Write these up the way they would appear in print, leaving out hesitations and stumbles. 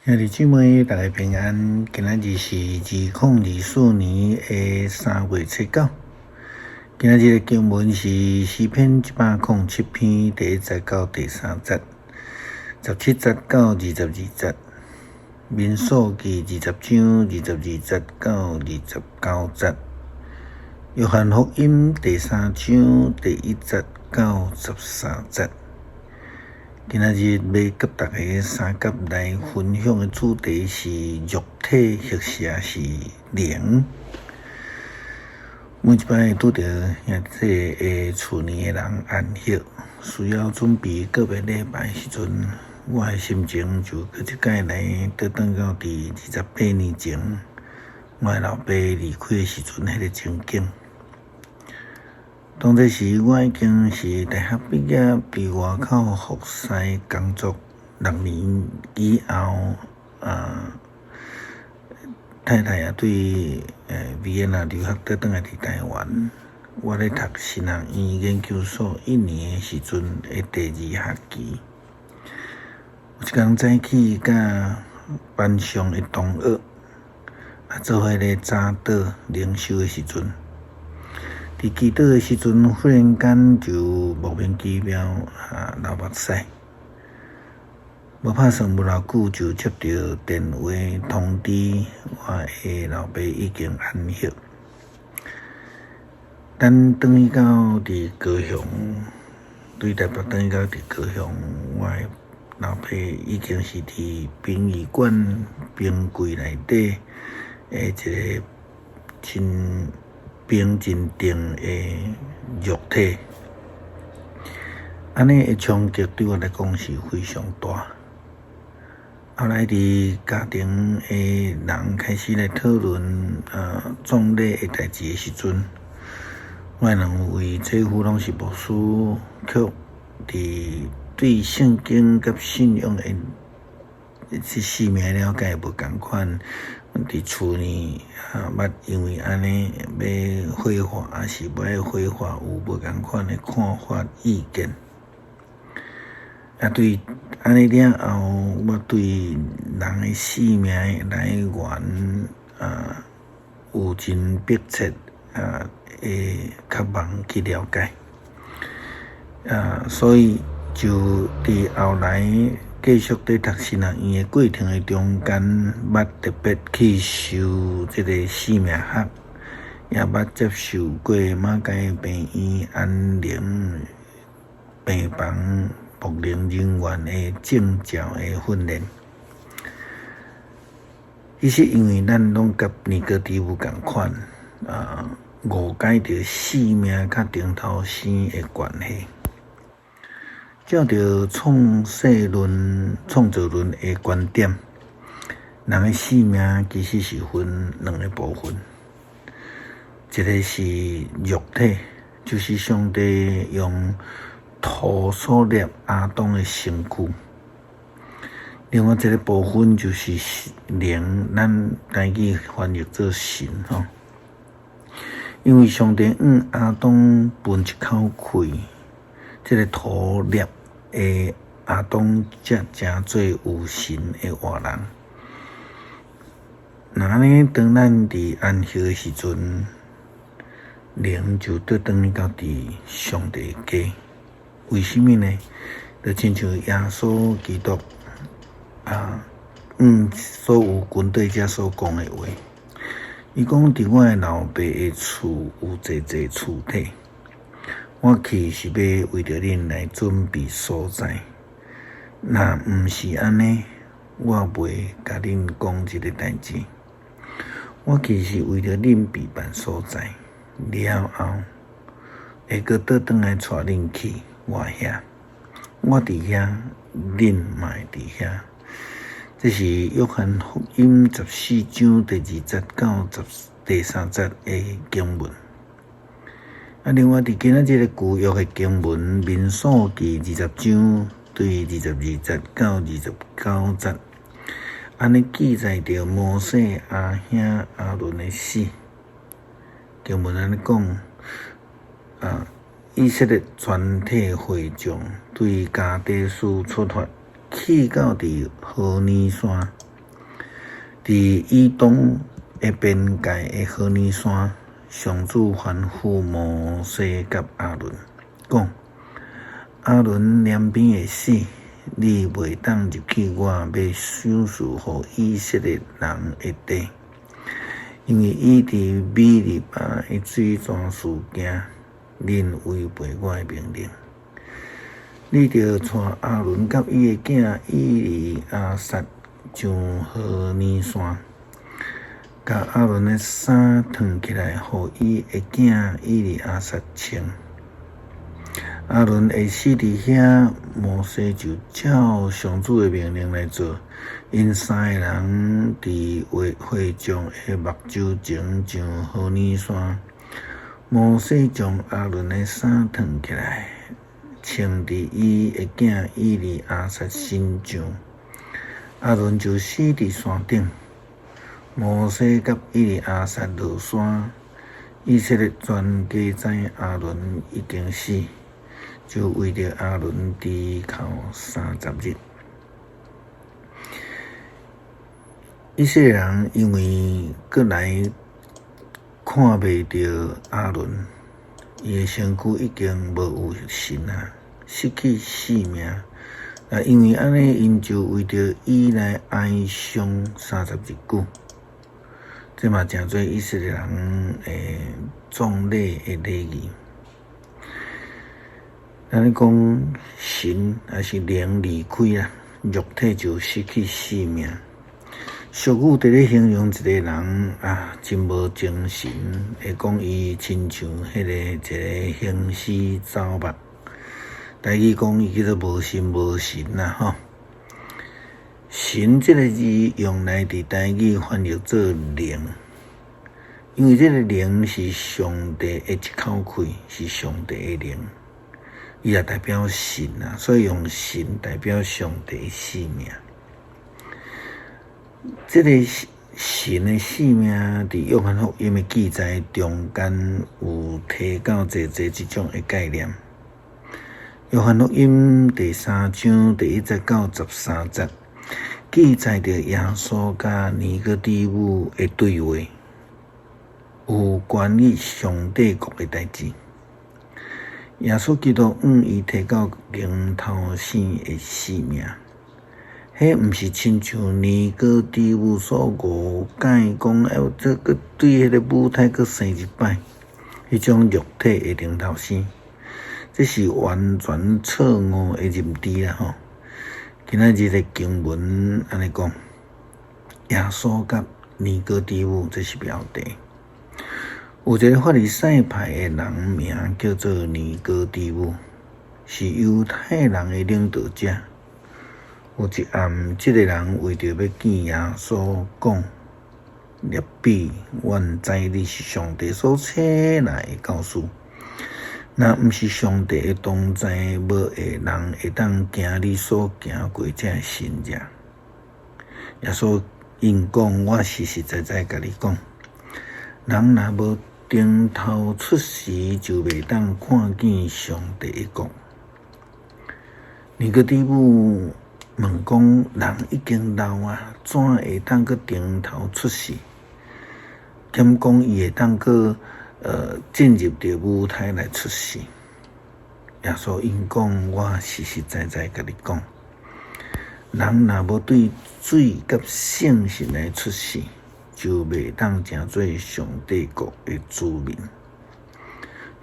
兄弟姊妹，大家平安。今仔日是2024年的3月7日。今仔日的经文是诗篇107篇第1节到第3节，17节到22节，民数记20章22节到29节，约翰福音第3章第1节到13节。今仔日要甲大家三甲来分享的主题是肉体或者是灵。每一摆拄到兄弟的厝内的人安息，需要准备个别礼拜时阵，我的心情就搁一摆来倒转到伫28年前，我的老爸离开的时阵迄个情景。当这时，我已经是大学毕业，伫外口服侍工作6年以后，太太也对维也纳留学倒转来伫台湾。我咧读新学院研究所1年的时阵的第2学期，有一天早起，甲班上的同学做伙咧早祷灵修的时阵。伫祈祷的时阵，忽然间就莫名其妙流目屎，无拍算无偌久就接到电话通知，我的老爸已经安息。等转去到伫高雄，对台北转去到伫高雄，我的老爸已经是伫殡仪馆冰柜内底一个真冰真定的肉体，安尼的冲击对我来讲是非常大。后来伫家庭的人开始来讨论葬礼的代志的时阵，我两位姐夫拢是牧师，却伫对圣经甲信仰的生命了解无同款。伫厝里捌因为安尼要火化，还是不爱火化，有无同款的看法意见。对安尼了后，我对人的生命来源有真迫切会渴望去了解。所以就伫后来继续在读新学院的过程的中间，捌特别去修这个生命学，也捌接受过马偕病院安宁病房牧灵人员的证照的训练。其实因为咱拢甲尼哥底母同款，误解着生命甲顶头生的关系。照着创造论的观点，人的生命其实是分2个部分，一个是肉体，就是上帝用土所立亚当的身躯；另外一个部分就是灵，咱台语翻译做神吼。因为上帝亚当分一口气。这个土立的亚当才成做有神的活人。那安尼，当咱伫安息的时阵，灵就倒转去到伫上帝家。为什么呢？就亲像耶稣基督所有军队者所讲的话，伊讲伫我的老爸的厝有济厝体。我去是要为着恁来准备所在，若毋是安尼，我袂甲恁讲这个代志。我去是为着恁备办所在，了后会阁倒转来带恁去我遐，我伫遐，恁嘛会伫遐。这是约翰福音14章第2节到第3节的经文。另外，伫今仔日的旧约的经文，民数记20章对22节到29节，安尼记载着摩西阿兄亚伦的死。经文安尼讲，以色列全体会众对加德斯出发，去到伫何尼山，伫以东的边界的何尼山，上主吩咐摩西甲亚伦讲：亚伦两边会死，你袂当入去我要赏赐予以色列人的地，因为伊伫美利巴的水泉事件，恁违背我的命令。你着带亚伦甲伊的囝以利亚撒上何尼山，甲亚伦的衫脱起来，互伊的囝以利亚撒穿。亚伦会死伫遐，摩西就照上主的命令来做。因三个人伫会众的目睭前上何尼山，摩西将亚伦的衫脱起来，穿伫伊的囝以利亚撒身上。亚伦就死伫山顶。摩西甲以利亚撒落山，以色列全家知亚伦已经死，就为着亚伦低头30日。以色列人因为过来看袂到亚伦，伊的身躯已经无有神啊，失去性命。因为安尼，因就为着伊来哀伤30日久。这嘛诚做以色列人诶壮丽诶礼仪。咱讲神还是灵离开啦，肉体就失去性命。俗语伫咧形容一个人啊，真无精神，会讲伊亲像迄个一个行尸走肉。台语讲伊叫做无心无神啦吼。神这个字用来伫台语翻译做灵，因为这个灵是上帝的一口气，是上帝的灵，伊也代表神啊，所以用神代表上帝的生命。这个神的生命伫约翰福音的记载中间有提到这种的概念。约翰福音第3章第1节到13节，记载着耶稣甲尼哥底母的对话，有关于上帝国的代志。耶稣基督伊提到灵头生的生命，迄毋是亲像尼哥底母所误解讲，这个对迄个母胎佫生一摆，迄种肉体的灵头生。这是完全错误的认知啦吼！今仔日的经文安尼讲，耶稣甲尼哥底母这是标题。有一个法利赛派的人名叫做尼哥底母，是犹太人的领导者。有一暗，这个人为着要见耶稣讲：“rabbi，阮知你是上帝所差来的教师。若毋是上帝的同在，无会人会当行你所行过这神者。”耶稣因讲：“我实实在在甲你讲，人若无顶头出世，就袂当看见上帝的国。”尼哥底母问讲：“人已经老啊，怎会当去顶头出世？兼讲伊会当去进入着舞台来出世。”耶稣因讲：“我实实在在甲你讲，人若无对水甲圣神来出世，就袂当成做上帝国的子民。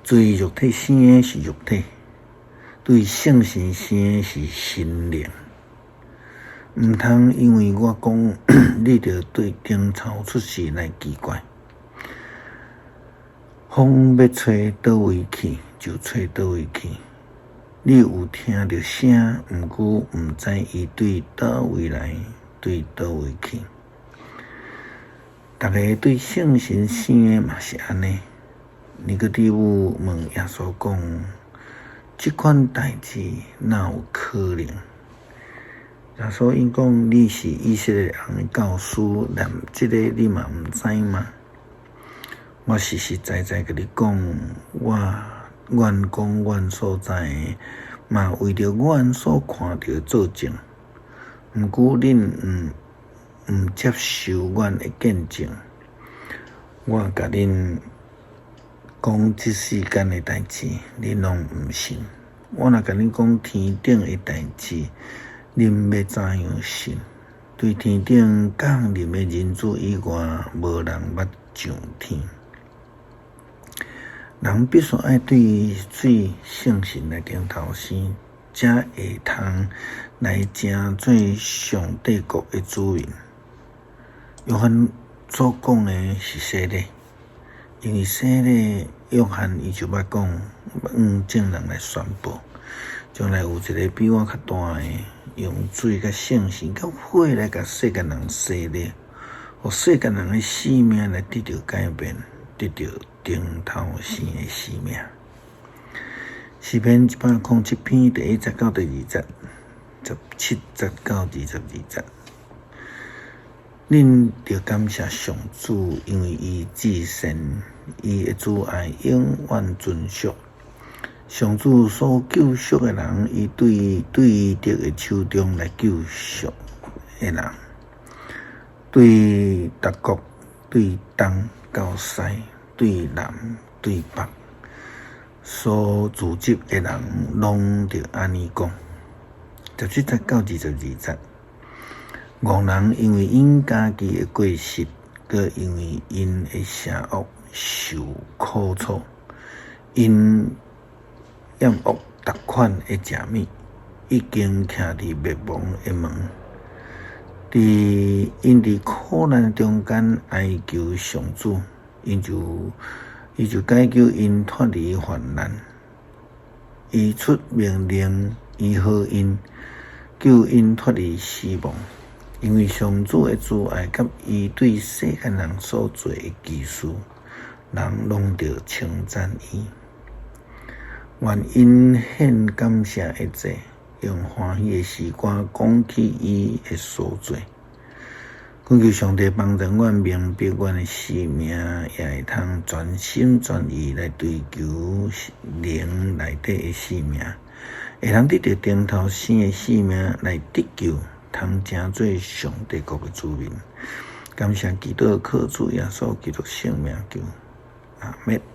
对肉体生的是肉体，对圣神生的是心灵。毋通因为我讲你着对顶头出世来奇怪。风要吹倒位去，就吹倒位去。你有听到声，毋过毋知伊对倒位来，对倒位去。逐个对圣神生的嘛是安尼。尼哥底母问耶稣讲：“这款代志哪有可能？”耶稣因讲：“你是以色列人的教师，连这个你嘛毋知吗？我实实在在甲你讲，阮讲阮所知的，嘛为着阮所看到做证。毋过恁毋接受阮的见证，我甲恁讲即世间的代志，恁拢毋信。我若甲恁讲天顶的代志，恁要怎样信？对天顶降临的人子以外，无人捌上天。人必须爱对水圣神来顶头先，才会通来争做上帝国的主人。约翰所讲的是洗礼，因为洗礼，约翰伊就捌讲，证人来宣布，将来有一个比我较大的，用水甲圣神甲火来甲世间人洗礼，互世间人的生命来得到改变，得到顶头生的生命。诗篇107篇第1节到第2节，17节到22节。恁着感谢上主，因为伊至善，伊的慈爱永远存续。上主所救赎的人，伊对伊得的手中来救赎的人，对各国、对东到西、对南对北，所组织的人，拢着安尼讲。17节到22节。戆人因为因家己的过失，佮因为因的邪恶受苦楚，因厌恶逐款的食物，已经徛伫灭亡的门。因伫苦难中间哀求上主，伊就解救因脱离患难，伊出命令，医好因，救因脱离死亡。因为上主的慈爱甲伊对世间人所做的奇事，人拢着称赞伊。愿因献感谢的祭，用欢喜的诗歌讲起伊的所做。恳求上帝帮助阮明白阮的生命，也会通全心全意来追求灵内底的生命，会通得到顶头生的生命来得救。通成做上帝国的主人，感谢基督靠主耶稣基督圣名求，阿们。